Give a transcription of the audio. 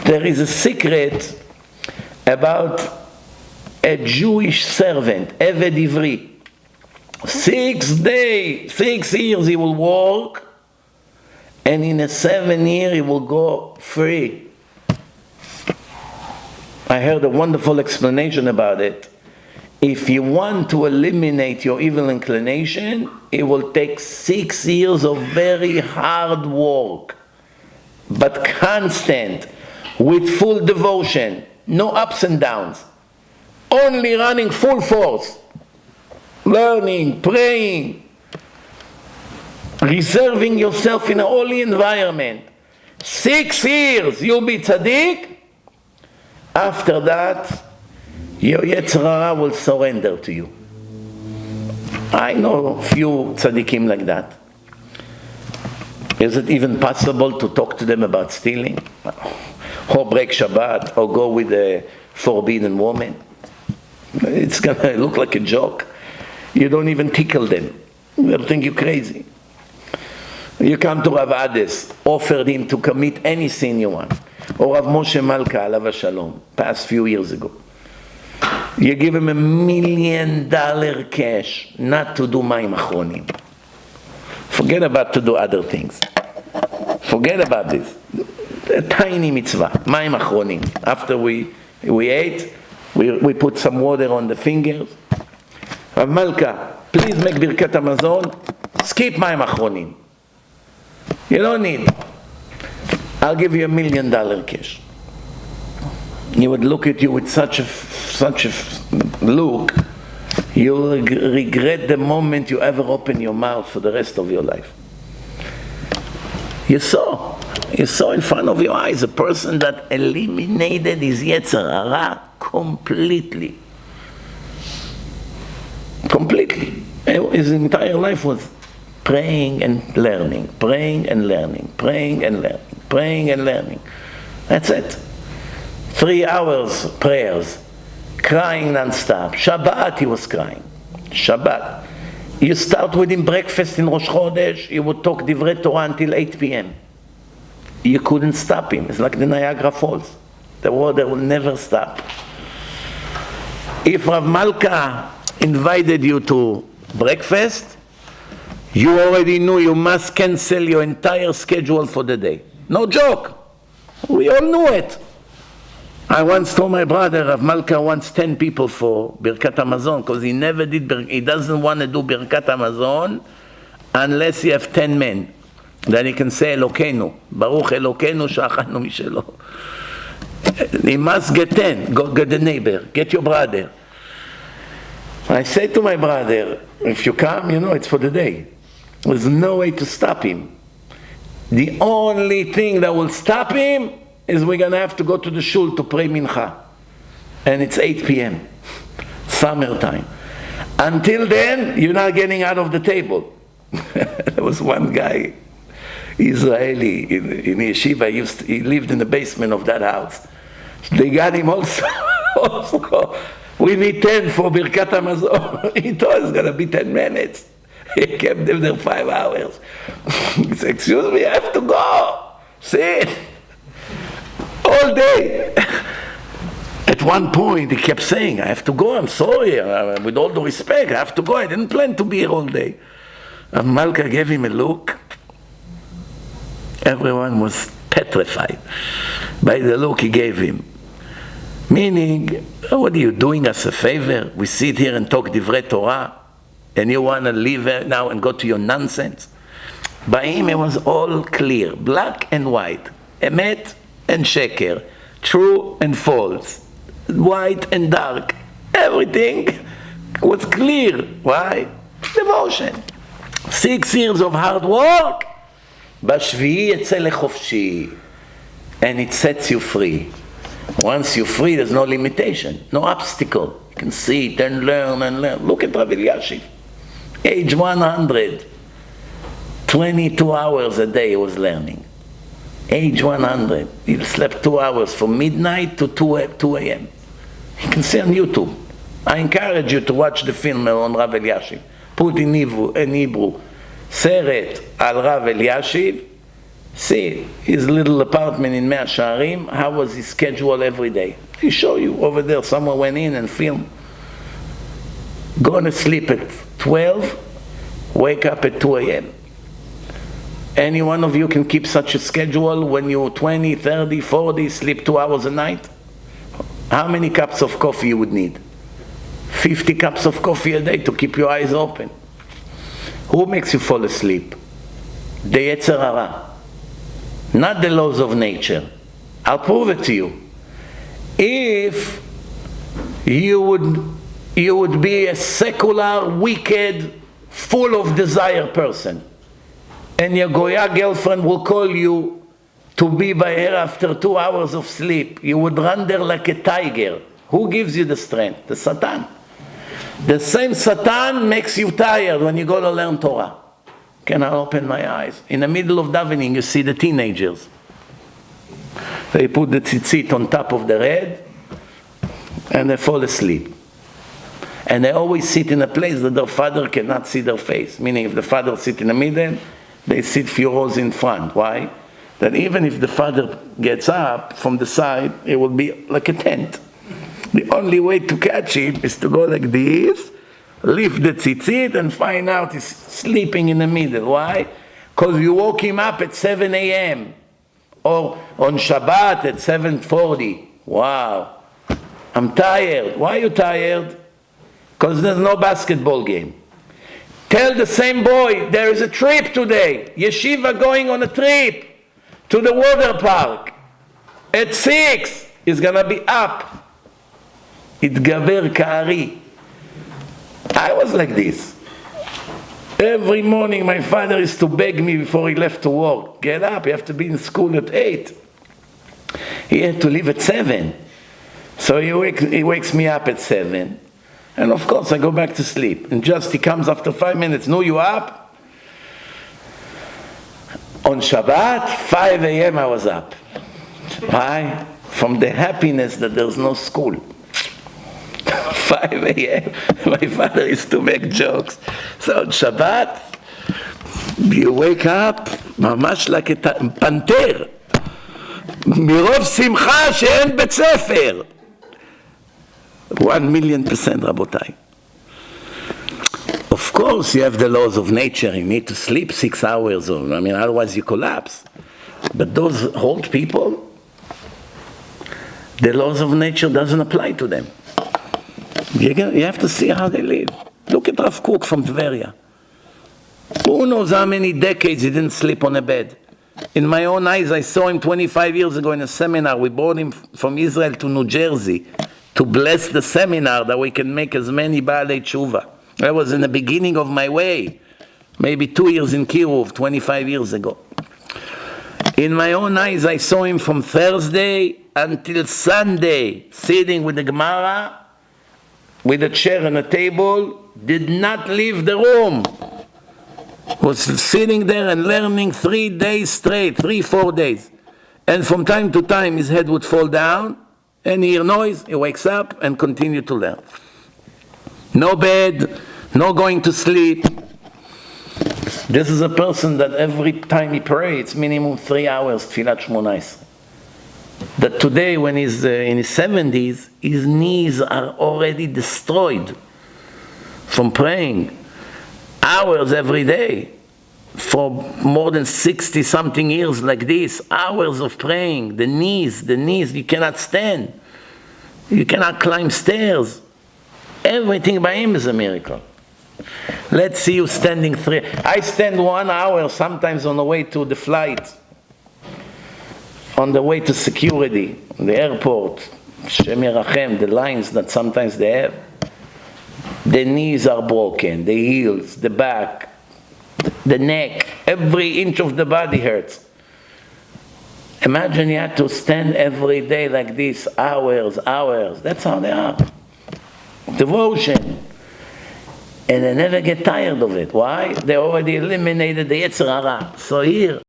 There is a secret about a Jewish servant, Eved Ivri. 6 years he will work, and in a 7 year he will go free. I heard a wonderful explanation about it. If you want to eliminate your evil inclination, it will take 6 years of very hard work, but constant, with full devotion, no ups and downs, only running full force, learning, praying, reserving yourself in a holy environment. 6 years, you'll be tzaddik. After that, your Yetzer Hara will surrender to you. I know a few tzaddikim like that. Is it even possible to talk to them about stealing? Or break Shabbat, or go with a forbidden woman? It's going to look like a joke. You don't even tickle them. They'll think you're crazy. You come to Rav Ades, offered him to commit any sin you want. Or Rav Moshe Malka, alav shalom, past few years ago. You give him $1 million cash, not to do mayim achronim. Forget about to do other things. Forget about this. A tiny mitzvah, mayim achronim. After we ate, we put some water on the fingers. Rav Malka, please make birkat hamazon, skip mayim achronim. You don't need. I'll give you $1 million cash. He would look at you with such a look, you'll regret the moment you ever open your mouth for the rest of your life. You saw in front of your eyes a person that eliminated his Yetzer Hara completely. His entire life was praying and learning, praying and learning, praying and learning, praying and learning. That's it. 3 hours prayers, crying non-stop. Shabbat he was crying. Shabbat. You start with him breakfast in Rosh Chodesh, he would talk Divrei Torah until 8 p.m. You couldn't stop him. It's like the Niagara Falls. The water will never stop. If Rav Malka invited you to breakfast, you already knew you must cancel your entire schedule for the day. No joke. We all knew it. I once told my brother, Rav Malka wants 10 people for Birkat Hamazon, because he doesn't want to do Birkat Hamazon unless he have 10 men. Then he can say Elokeinu, Baruch Elokeinu shachanu mishelo. He must get 10. Go get the neighbor, get your brother. I say to my brother, if you come, it's for the day. There's no way to stop him. The only thing that will stop him is we're going to have to go to the shul to pray mincha. And it's 8 p.m. Summertime. Until then, you're not getting out of the table. There was one guy, Israeli, in yeshiva, he lived in the basement of that house. They got him also. We need 10 for Birkat Hamazon. He thought it's going to be 10 minutes. He kept them there 5 hours. He said, excuse me, I have to go. Sit. All day. At one point, he kept saying, I have to go, I'm sorry, with all the respect, I have to go, I didn't plan to be here all day. And Malka gave him a look. Everyone was petrified by the look he gave him. Meaning, what are you doing us a favor? We sit here and talk Divrei Torah, and you want to leave now and go to your nonsense? By him, it was all clear, black and white, emet and sheker, true and false, white and dark. Everything was clear. Why? Devotion. 6 years of hard work, בשביעי יצא לחופשי, and it sets you free. Once you're free, there's no limitation, no obstacle. You can sit and learn and learn. Look at Rav Elyashiv, age 100, 22 hours a day he was learning. Age 100, he slept 2 hours from midnight to 2 a.m. You can see on YouTube. I encourage you to watch the film on Rav Elyashiv. Put in Hebrew, Seret al Rav Elyashiv, See his little apartment in Mea Shearim, how was his schedule every day. He show you over there, someone went in and filmed. Going to sleep at 12, wake up at 2 a.m. Any one of you can keep such a schedule when you're 20, 30, 40, sleep 2 hours a night? How many cups of coffee you would need? 50 cups of coffee a day to keep your eyes open. Who makes you fall asleep? The Yetzer Hara. Not the laws of nature. I'll prove it to you. If you would be a secular, wicked, full of desire person, and your Goya girlfriend will call you to be by her after 2 hours of sleep, you would run there like a tiger. Who gives you the strength? The Satan. The same Satan makes you tired when you go to learn Torah. Can I open my eyes? In the middle of davening, you see the teenagers. They put the tzitzit on top of their head, and they fall asleep. And they always sit in a place that their father cannot see their face. Meaning, if the father sits in the middle, they sit few rows in front. Why? That even if the father gets up from the side, it will be like a tent. The only way to catch him is to go like this, lift the tzitzit, and find out he's sleeping in the middle. Why? Because you woke him up at 7 a.m. or on Shabbat at 7:40. Wow, I'm tired. Why are you tired? Because there's no basketball game. Tell the same boy, there is a trip today. Yeshiva going on a trip to the water park. At 6, he's going to be up. Itgaber ka'ari. I was like this. Every morning my father used to beg me before he left to work. Get up, you have to be in school at 8. He had to leave at 7. So he wakes me up at 7. And of course I go back to sleep. And just he comes after 5 minutes. No, you up? On Shabbat, 5 a.m. I was up. Why? From the happiness that there's no school. 5 a.m. My father used to make jokes. So on Shabbat, you wake up, ממש like a פנתר. מרוב שמחה שאין בית ספר. 1,000,000%, רבותיי. Of course, you have the laws of nature. You need to sleep 6 hours, otherwise you collapse. But those old people, the laws of nature doesn't apply to them. You have to see how they live. Look at Rav Kook from Tveria. Who knows how many decades he didn't sleep on a bed? In my own eyes, I saw him 25 years ago in a seminar. We brought him from Israel to New Jersey to bless the seminar that we can make as many Baalei Tshuva. That was in the beginning of my way. Maybe 2 years in Kiruv, 25 years ago. In my own eyes, I saw him from Thursday until Sunday, sitting with the Gemara, with a chair and a table, did not leave the room. Was sitting there and learning 3 days straight, 3-4 days. And from time to time, his head would fall down, and he hear noise, he wakes up and continue to learn. No bed, no going to sleep. This is a person that every time he prays, it's minimum 3 hours, Tfilat Shmona Esrei. That today, when he's in his 70s, his knees are already destroyed from praying hours every day for more than 60-something years like this. Hours of praying, the knees, you cannot stand. You cannot climb stairs. Everything by him is a miracle. Let's see you standing 3. I stand 1 hour sometimes on the way to the flight. On the way to security, the airport, Shem Yerachem, the lines that sometimes they have, the knees are broken, the heels, the back, the neck, every inch of the body hurts. Imagine you had to stand every day like this, hours. That's how they are. Devotion. And they never get tired of it. Why? They already eliminated the Yetzer Hara. So here,